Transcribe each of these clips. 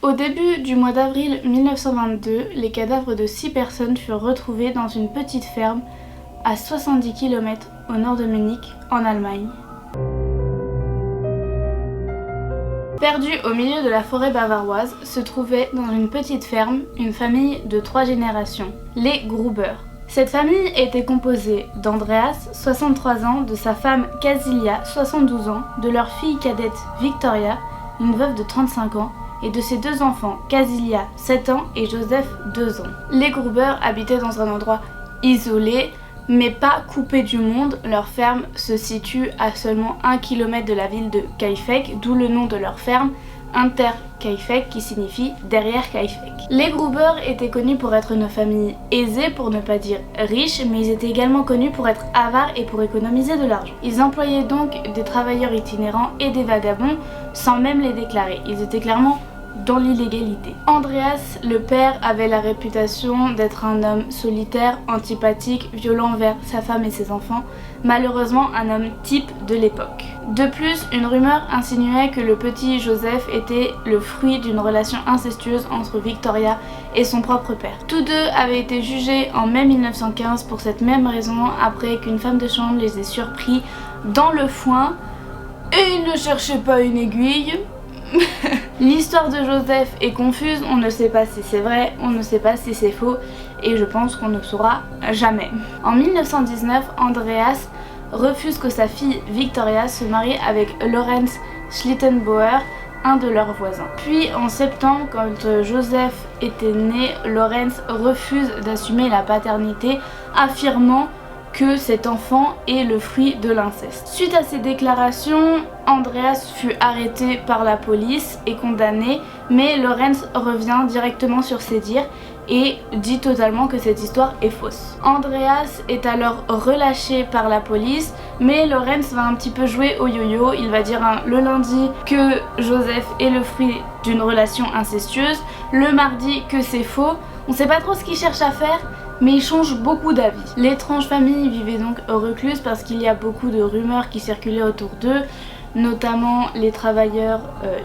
Au début du mois d'avril 1922, les cadavres de 6 personnes furent retrouvés dans une petite ferme à 70 km au nord de Munich, en Allemagne. Perdue au milieu de la forêt bavaroise, se trouvait dans une petite ferme une famille de 3 générations, les Gruber. Cette famille était composée d'Andreas, 63 ans, de sa femme Casilia, 72 ans, de leur fille cadette Victoria, une veuve de 35 ans, et de ses 2 enfants, Casilia, 7 ans, et Joseph, 2 ans. Les Gruber habitaient dans un endroit isolé, mais pas coupé du monde. Leur ferme se situe à seulement 1 km de la ville de Kaifek, d'où le nom de leur ferme, Inter-Kaifek, qui signifie derrière Kaifek. Les Gruber étaient connus pour être une famille aisée, pour ne pas dire riche, mais ils étaient également connus pour être avares et pour économiser de l'argent. Ils employaient donc des travailleurs itinérants et des vagabonds sans même les déclarer. Ils étaient clairement dans l'illégalité. Andreas, le père, avait la réputation d'être un homme solitaire, antipathique, violent envers sa femme et ses enfants, malheureusement un homme type de l'époque. De plus, une rumeur insinuait que le petit Joseph était le fruit d'une relation incestueuse entre Victoria et son propre père. Tous deux avaient été jugés en mai 1915 pour cette même raison, après qu'une femme de chambre les ait surpris dans le foin, et ils ne cherchaient pas une aiguille. L'histoire de Joseph est confuse, on ne sait pas si c'est vrai, on ne sait pas si c'est faux, et je pense qu'on ne saura jamais. En 1919, Andreas refuse que sa fille Victoria se marie avec Lorenz Schlittenbauer, un de leurs voisins. Puis en septembre, quand Joseph était né, Lorenz refuse d'assumer la paternité, affirmant que cet enfant est le fruit de l'inceste. Suite à ces déclarations, Andreas fut arrêté par la police et condamné, mais Lorenz revient directement sur ses dires et dit totalement que cette histoire est fausse. Andreas est alors relâché par la police, mais Lorenz va un petit peu jouer au yo-yo. Il va dire le lundi que Joseph est le fruit d'une relation incestueuse, le mardi que c'est faux. On sait pas trop ce qu'il cherche à faire, mais il change beaucoup d'avis. L'étrange famille vivait donc recluse parce qu'il y a beaucoup de rumeurs qui circulaient autour d'eux, notamment les travailleurs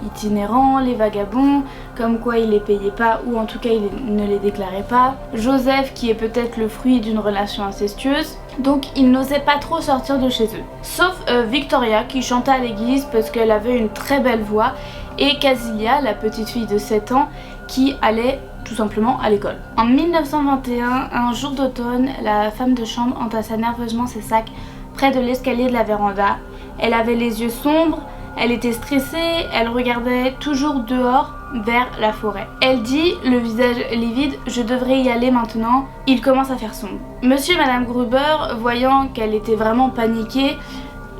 itinérants, les vagabonds, comme quoi ils les payaient pas ou en tout cas ils ne les déclaraient pas. Joseph qui est peut-être le fruit d'une relation incestueuse, donc ils n'osaient pas trop sortir de chez eux. Sauf Victoria qui chantait à l'église parce qu'elle avait une très belle voix, et Casilia, la petite fille de 7 ans, qui allait tout simplement à l'école. En 1921, un jour d'automne, la femme de chambre entassa nerveusement ses sacs près de l'escalier de la véranda. Elle avait les yeux sombres, elle était stressée, elle regardait toujours dehors vers la forêt. Elle dit, le visage livide, je devrais y aller maintenant, il commence à faire sombre. Monsieur et Madame Gruber, voyant qu'elle était vraiment paniquée,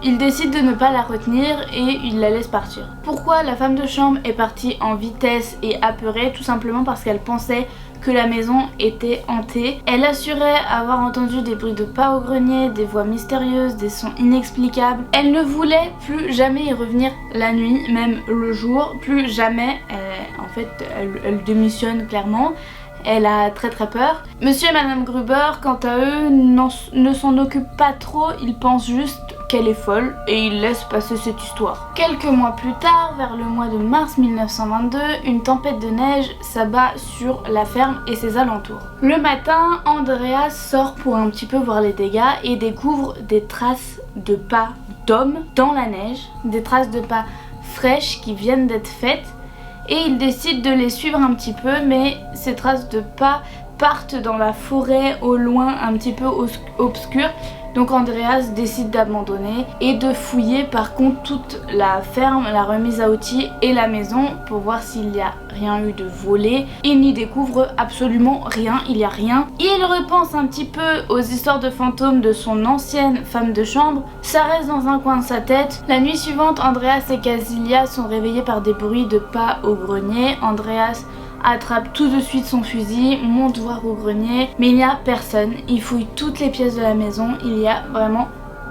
il décide de ne pas la retenir et il la laisse partir. Pourquoi la femme de chambre est partie en vitesse et apeurée? Tout simplement parce qu'elle pensait que la maison était hantée. Elle assurait avoir entendu des bruits de pas au grenier, des voix mystérieuses, des sons inexplicables. Elle ne voulait plus jamais y revenir la nuit, même le jour, plus jamais. Elle démissionne clairement. Elle a très peur. Monsieur et Madame Gruber, quant à eux, ne s'en occupent pas trop, ils pensent juste qu'elle est folle et ils laissent passer cette histoire. Quelques mois plus tard, vers le mois de mars 1922, une tempête de neige s'abat sur la ferme et ses alentours. Le matin, Andreas sort pour un petit peu voir les dégâts et découvre des traces de pas d'hommes dans la neige, des traces de pas fraîches qui viennent d'être faites. Et il décide de les suivre un petit peu, mais ces traces de pas partent dans la forêt au loin, un petit peu obscure. Donc Andreas décide d'abandonner et de fouiller par contre toute la ferme, la remise à outils et la maison pour voir s'il n'y a rien eu de volé. Il n'y découvre absolument rien, il n'y a rien. Il repense un petit peu aux histoires de fantômes de son ancienne femme de chambre. Ça reste dans un coin de sa tête. La nuit suivante, Andreas et Casilia sont réveillés par des bruits de pas au grenier. Andreas attrape tout de suite son fusil, monte voir au grenier, mais il n'y a personne. Il fouille toutes les pièces de la maison, il n'y a vraiment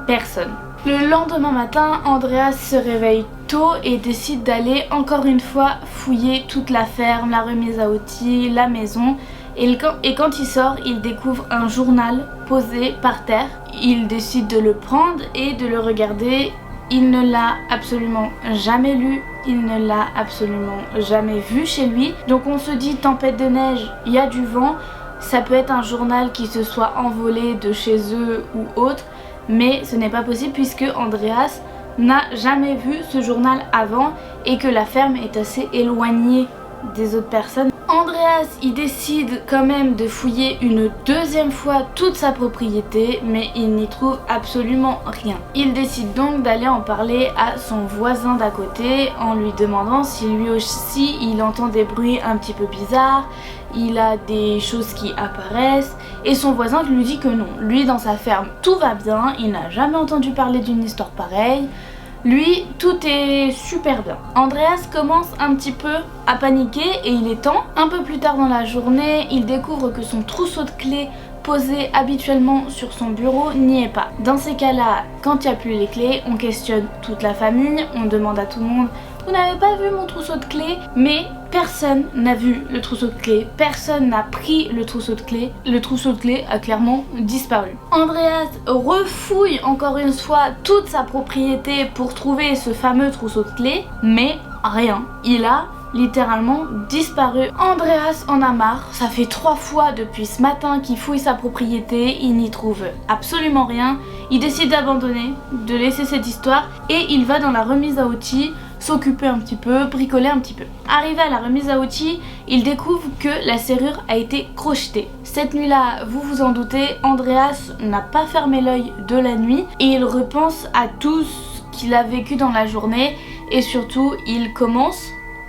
personne. Le lendemain matin, Andreas se réveille tôt et décide d'aller encore une fois fouiller toute la ferme, la remise à outils, la maison. Et quand il sort, il découvre un journal posé par terre. Il décide de le prendre et de le regarder. Il ne l'a absolument jamais lu, il ne l'a absolument jamais vu chez lui. Donc on se dit tempête de neige, il y a du vent, ça peut être un journal qui se soit envolé de chez eux ou autre, mais ce n'est pas possible puisque Andreas n'a jamais vu ce journal avant et que la ferme est assez éloignée des autres personnes. Andreas il décide quand même de fouiller une deuxième fois toute sa propriété, mais il n'y trouve absolument rien. Il décide donc d'aller en parler à son voisin d'à côté en lui demandant si lui aussi il entend des bruits un petit peu bizarres, il a des choses qui apparaissent, et son voisin lui dit que non, lui dans sa ferme tout va bien, il n'a jamais entendu parler d'une histoire pareille. Lui, tout est super bien. Andreas commence un petit peu à paniquer et il est temps. Un peu plus tard dans la journée, il découvre que son trousseau de clés posé habituellement sur son bureau n'y est pas. Dans ces cas-là, quand il n'y a plus les clés, on questionne toute la famille, on demande à tout le monde « Vous n'avez pas vu mon trousseau de clés ?» Mais personne n'a vu le trousseau de clés, personne n'a pris le trousseau de clés. Le trousseau de clés a clairement disparu. Andreas refouille encore une fois toute sa propriété pour trouver ce fameux trousseau de clés, mais rien. Il a littéralement disparu. Andreas en a marre, ça fait 3 fois depuis ce matin qu'il fouille sa propriété, il n'y trouve absolument rien. Il décide d'abandonner, de laisser cette histoire et il va dans la remise à outils s'occuper un petit peu, bricoler un petit peu. Arrivé à la remise à outils, il découvre que la serrure a été crochetée. Cette nuit-là, vous vous en doutez, Andreas n'a pas fermé l'œil de la nuit et il repense à tout ce qu'il a vécu dans la journée et surtout, il commence,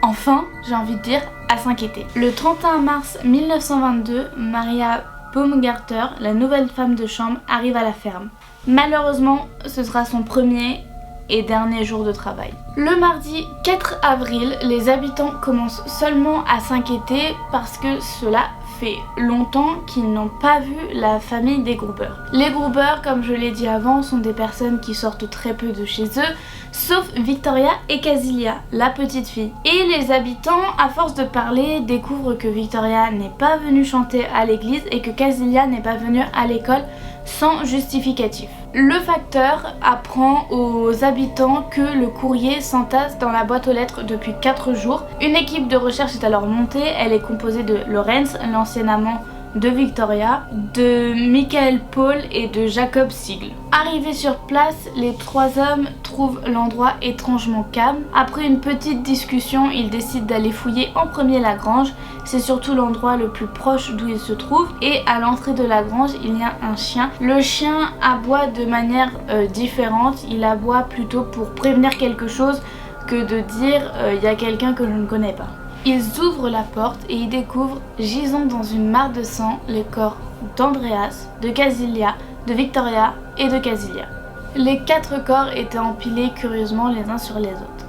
enfin, j'ai envie de dire, à s'inquiéter. Le 31 mars 1922, Maria Baumgartner, la nouvelle femme de chambre, arrive à la ferme. Malheureusement, ce sera son premier et dernier jour de travail. Le mardi 4 avril, les habitants commencent seulement à s'inquiéter parce que cela fait longtemps qu'ils n'ont pas vu la famille des Gruber. Les Gruber, comme je l'ai dit avant, sont des personnes qui sortent très peu de chez eux, sauf Victoria et Casilia, la petite fille. Et les habitants, à force de parler, découvrent que Victoria n'est pas venue chanter à l'église et que Casilia n'est pas venue à l'école sans justificatif. Le facteur apprend aux habitants que le courrier s'entasse dans la boîte aux lettres depuis 4 jours. Une équipe de recherche est alors montée, elle est composée de Lorenz, l'ancien amant de Victoria, de Michael Paul et de Jacob Siegel. Arrivés sur place, les 3 hommes trouvent l'endroit étrangement calme. Après une petite discussion, ils décident d'aller fouiller en premier la grange. C'est surtout l'endroit le plus proche d'où ils se trouvent. Et à l'entrée de la grange, il y a un chien. Le chien aboie de manière différente. Il aboie plutôt pour prévenir quelque chose que de dire il y a quelqu'un que je ne connais pas. Ils ouvrent la porte et y découvrent, gisant dans une mare de sang, les corps d'Andreas, de Casilia, de Victoria et de Casilia. Les 4 corps étaient empilés curieusement les uns sur les autres.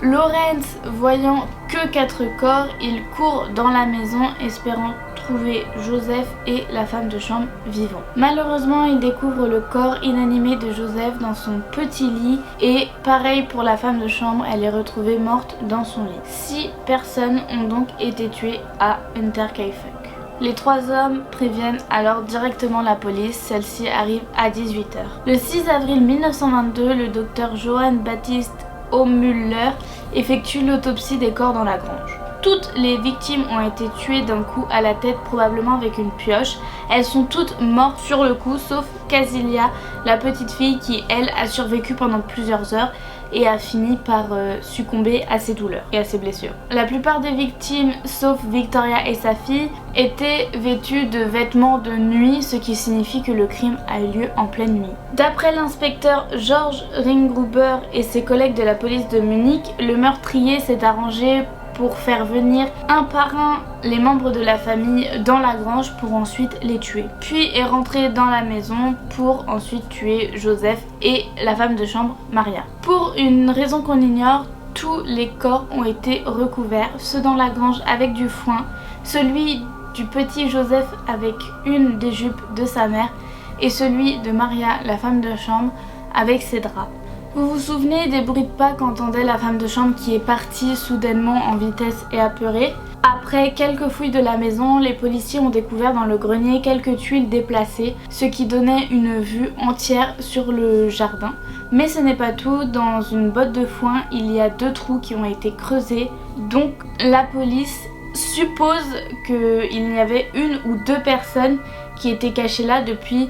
Lorenz, voyant que 4 corps, il court dans la maison espérant trouver Joseph et la femme de chambre vivants. Malheureusement, il découvre le corps inanimé de Joseph dans son petit lit et pareil pour la femme de chambre, elle est retrouvée morte dans son lit. 6 personnes ont donc été tuées à Unterkaifeck. Les 3 hommes préviennent alors directement la police, celle-ci arrive à 18h. Le 6 avril 1922, le docteur Johann Baptist Ohlmüller effectue l'autopsie des corps dans la grange. Toutes les victimes ont été tuées d'un coup à la tête, probablement avec une pioche. Elles sont toutes mortes sur le coup, sauf Casilia, la petite fille qui, elle, a survécu pendant plusieurs heures et a fini par succomber à ses douleurs et à ses blessures. La plupart des victimes, sauf Victoria et sa fille, étaient vêtues de vêtements de nuit, ce qui signifie que le crime a eu lieu en pleine nuit. D'après l'inspecteur George Ringgruber et ses collègues de la police de Munich, le meurtrier s'est arrangé pour faire venir un par un les membres de la famille dans la grange pour ensuite les tuer. Puis est rentré dans la maison pour ensuite tuer Joseph et la femme de chambre Maria. Pour une raison qu'on ignore, tous les corps ont été recouverts, ceux dans la grange avec du foin, celui du petit Joseph avec une des jupes de sa mère et celui de Maria, la femme de chambre, avec ses draps. Vous vous souvenez des bruits de pas qu'entendait la femme de chambre qui est partie soudainement en vitesse et apeurée? Après quelques fouilles de la maison, les policiers ont découvert dans le grenier quelques tuiles déplacées, ce qui donnait une vue entière sur le jardin. Mais ce n'est pas tout, dans une botte de foin, il y a 2 trous qui ont été creusés, donc la police suppose qu'il y avait 1 ou 2 personnes qui étaient cachées là depuis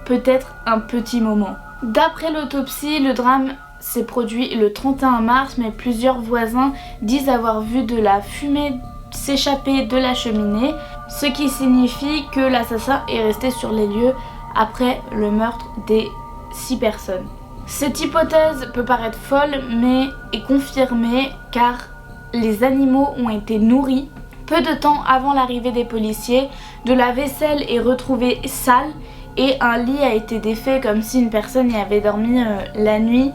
peut-être un petit moment. D'après l'autopsie, le drame s'est produit le 31 mars, mais plusieurs voisins disent avoir vu de la fumée s'échapper de la cheminée, ce qui signifie que l'assassin est resté sur les lieux après le meurtre des 6 personnes. Cette hypothèse peut paraître folle, mais est confirmée car les animaux ont été nourris. Peu de temps avant l'arrivée des policiers, de la vaisselle est retrouvée sale et un lit a été défait comme si une personne y avait dormi la nuit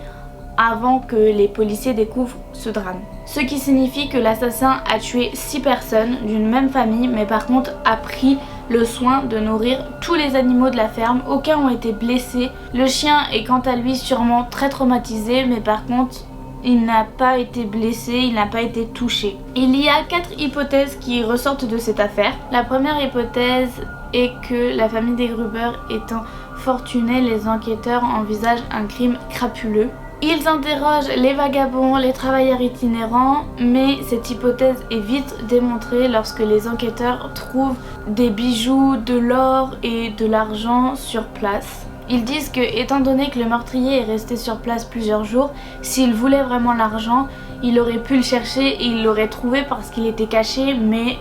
avant que les policiers découvrent ce drame. Ce qui signifie que l'assassin a tué 6 personnes d'une même famille, mais par contre a pris le soin de nourrir tous les animaux de la ferme. Aucun ont été blessés. Le chien est quant à lui sûrement très traumatisé, mais par contre il n'a pas été blessé, il n'a pas été touché. Il y a 4 hypothèses qui ressortent de cette affaire. La première hypothèse est que la famille des Gruber étant fortunée, les enquêteurs envisagent un crime crapuleux. Ils interrogent les vagabonds, les travailleurs itinérants, mais cette hypothèse est vite démontrée lorsque les enquêteurs trouvent des bijoux, de l'or et de l'argent sur place. Ils disent que, étant donné que le meurtrier est resté sur place plusieurs jours, s'il voulait vraiment l'argent, il aurait pu le chercher et il l'aurait trouvé parce qu'il était caché, mais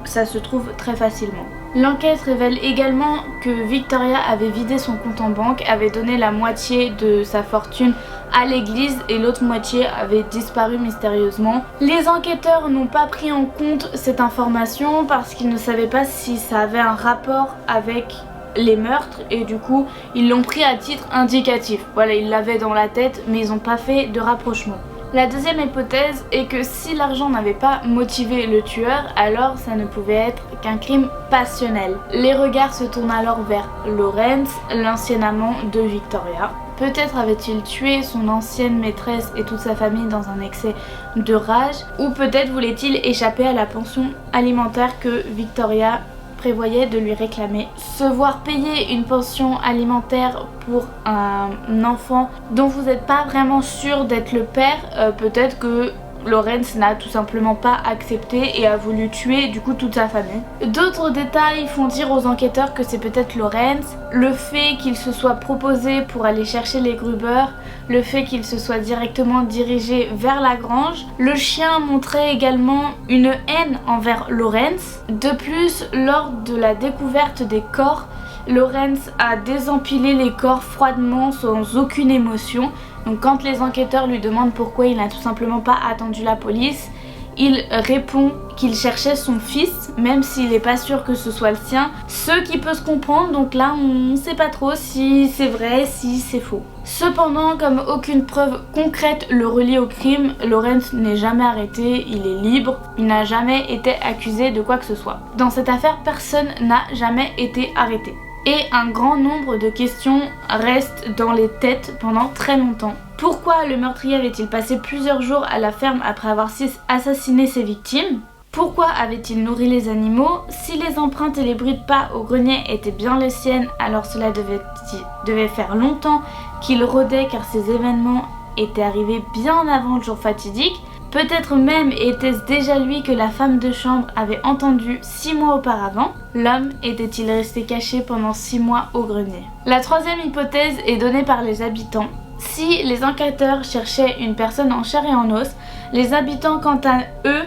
ça se trouve très facilement. L'enquête révèle également que Victoria avait vidé son compte en banque, avait donné la moitié de sa fortune à l'église et l'autre moitié avait disparu mystérieusement. Les enquêteurs n'ont pas pris en compte cette information parce qu'ils ne savaient pas si ça avait un rapport avec les meurtres et du coup ils l'ont pris à titre indicatif. Voilà, ils l'avaient dans la tête mais ils n'ont pas fait de rapprochement. La deuxième hypothèse est que si l'argent n'avait pas motivé le tueur, alors ça ne pouvait être qu'un crime passionnel. Les regards se tournent alors vers Lawrence, l'ancien amant de Victoria. Peut-être avait-il tué son ancienne maîtresse et toute sa famille dans un excès de rage, ou peut-être voulait-il échapper à la pension alimentaire que Victoria prévoyait de lui réclamer. Se voir payer une pension alimentaire pour un enfant dont vous n'êtes pas vraiment sûr d'être le père, peut-être que Lawrence n'a tout simplement pas accepté et a voulu tuer du coup toute sa famille. D'autres détails font dire aux enquêteurs que c'est peut-être Lawrence, le fait qu'il se soit proposé pour aller chercher les Gruber, le fait qu'il se soit directement dirigé vers la grange. Le chien montrait également une haine envers Lawrence. De plus, lors de la découverte des corps, Lawrence a désempilé les corps froidement sans aucune émotion. Donc quand les enquêteurs lui demandent pourquoi il n'a tout simplement pas attendu la police, il répond qu'il cherchait son fils, même s'il n'est pas sûr que ce soit le sien. Ce qui peut se comprendre, donc là on ne sait pas trop si c'est vrai, si c'est faux. Cependant, comme aucune preuve concrète le relie au crime, Lawrence n'est jamais arrêté, il est libre, il n'a jamais été accusé de quoi que ce soit. Dans cette affaire, personne n'a jamais été arrêté. Et un grand nombre de questions restent dans les têtes pendant très longtemps. Pourquoi le meurtrier avait-il passé plusieurs jours à la ferme après avoir assassiné ses victimes? Pourquoi avait-il nourri les animaux? Si les empreintes et les bruits de pas au grenier étaient bien les siennes, alors cela devait faire longtemps qu'il rôdait car ces événements étaient arrivés bien avant le jour fatidique. Peut-être même était-ce déjà lui que la femme de chambre avait entendu 6 mois auparavant. L'homme était-il resté caché pendant 6 mois au grenier? La troisième hypothèse est donnée par les habitants. Si les enquêteurs cherchaient une personne en chair et en os, les habitants quant à eux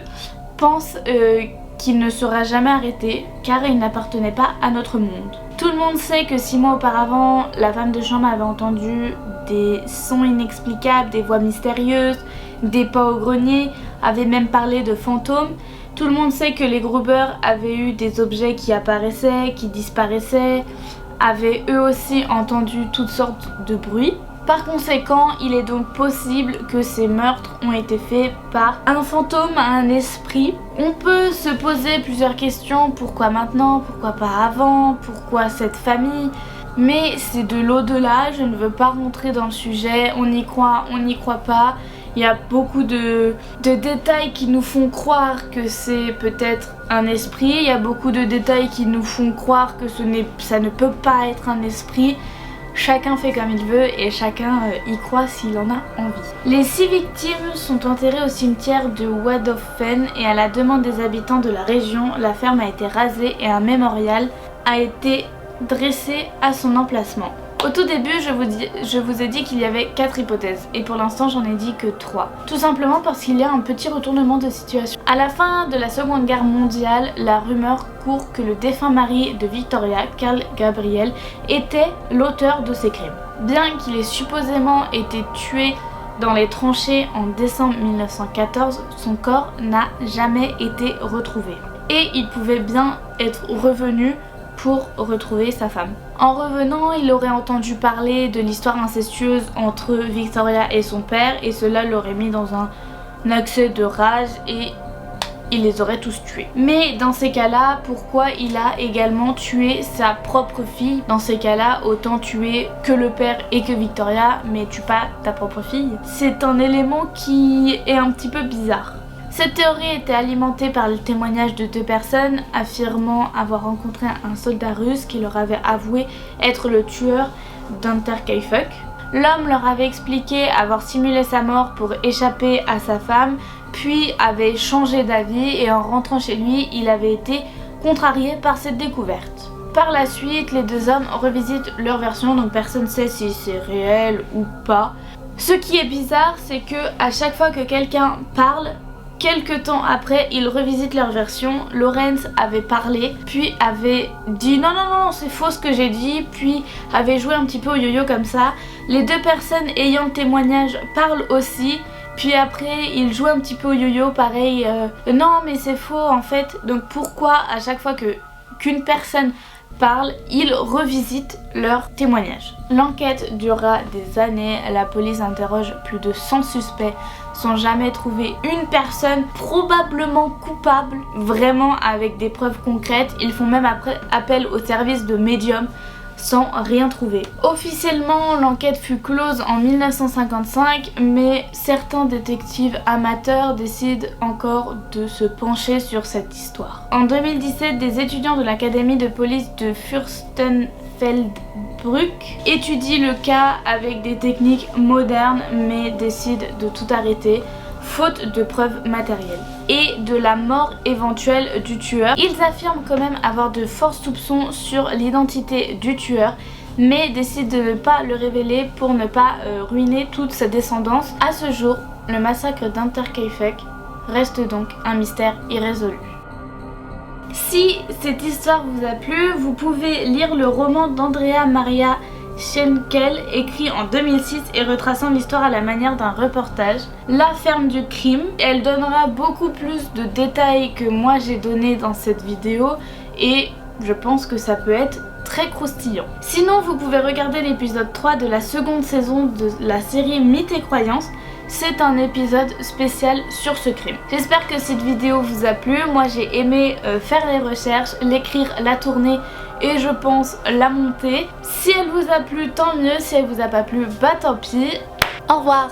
pensent qu'il ne sera jamais arrêté car il n'appartenait pas à notre monde. Tout le monde sait que 6 mois auparavant, la femme de chambre avait entendu des sons inexplicables, des voix mystérieuses, des pas au grenier, avait même parlé de fantômes. Tout le monde sait que les Gruber avaient eu des objets qui apparaissaient, qui disparaissaient, avaient eux aussi entendu toutes sortes de bruits. Par conséquent, il est donc possible que ces meurtres ont été faits par un fantôme, un esprit. On peut se poser plusieurs questions, pourquoi maintenant, pourquoi pas avant, pourquoi cette famille? mais c'est de l'au-delà, je ne veux pas rentrer dans le sujet, on y croit pas. Il y a beaucoup de détails qui nous font croire que c'est peut-être un esprit, il y a beaucoup de détails qui nous font croire que ça ne peut pas être un esprit. Chacun fait comme il veut et chacun y croit s'il en a envie. Les 6 victimes sont enterrées au cimetière de Wad of Fen et à la demande des habitants de la région, la ferme a été rasée et un mémorial a été dressé à son emplacement. Au tout début, je vous ai dit qu'il y avait 4 hypothèses et pour l'instant j'en ai dit que 3. Tout simplement parce qu'il y a un petit retournement de situation. À la fin de la Seconde Guerre mondiale, la rumeur court que le défunt mari de Victoria, Carl Gabriel, était l'auteur de ces crimes. Bien qu'il ait supposément été tué dans les tranchées en décembre 1914, son corps n'a jamais été retrouvé. Et il pouvait bien être revenu pour retrouver sa femme. En revenant, il aurait entendu parler de l'histoire incestueuse entre Victoria et son père et cela l'aurait mis dans un accès de rage et il les aurait tous tués. Mais dans ces cas-là, pourquoi il a également tué sa propre fille? Dans ces cas-là, autant tuer que le père et que Victoria, mais tue pas ta propre fille. C'est un élément qui est un petit peu bizarre. Cette théorie était alimentée par le témoignage de 2 personnes affirmant avoir rencontré un soldat russe qui leur avait avoué être le tueur d'Unterkaifeck. L'homme leur avait expliqué avoir simulé sa mort pour échapper à sa femme, puis avait changé d'avis et en rentrant chez lui, il avait été contrarié par cette découverte. Par la suite, les 2 hommes revisitent leur version, donc personne ne sait si c'est réel ou pas. Ce qui est bizarre, c'est que à chaque fois que quelqu'un parle, quelques temps après, ils revisitent leur version. Lawrence avait parlé, puis avait dit non, c'est faux ce que j'ai dit, puis avait joué un petit peu au yo-yo comme ça. Les 2 personnes ayant le témoignage parlent aussi, puis après ils jouent un petit peu au yo-yo, pareil, non mais c'est faux en fait. Donc pourquoi à chaque fois qu'une personne parle, ils revisitent leur témoignage. L'enquête durera des années, la police interroge plus de 100 suspects sans jamais trouver une personne probablement coupable, vraiment avec des preuves concrètes. Ils font même appel au service de médium sans rien trouver. Officiellement, l'enquête fut close en 1955, mais certains détectives amateurs décident encore de se pencher sur cette histoire. En 2017, des étudiants de l'académie de police de Fürstenfeldbruck étudient le cas avec des techniques modernes, mais décident de tout arrêter faute de preuves matérielles et de la mort éventuelle du tueur. Ils affirment quand même avoir de forts soupçons sur l'identité du tueur, mais décident de ne pas le révéler pour ne pas ruiner toute sa descendance. À ce jour, le massacre d'Unterkaifeck reste donc un mystère irrésolu. Si cette histoire vous a plu, vous pouvez lire le roman d'Andrea Maria Schenkel, écrit en 2006 et retraçant l'histoire à la manière d'un reportage. La ferme du crime, elle donnera beaucoup plus de détails que moi j'ai donné dans cette vidéo et je pense que ça peut être très croustillant. Sinon, vous pouvez regarder l'épisode 3 de la seconde saison de la série Mythes et Croyances. C'est un épisode spécial sur ce crime. J'espère que cette vidéo vous a plu. Moi j'ai aimé faire les recherches, l'écrire, la tourner et je pense la monter. Si elle vous a plu, tant mieux. Si elle vous a pas plu, bah tant pis. Au revoir.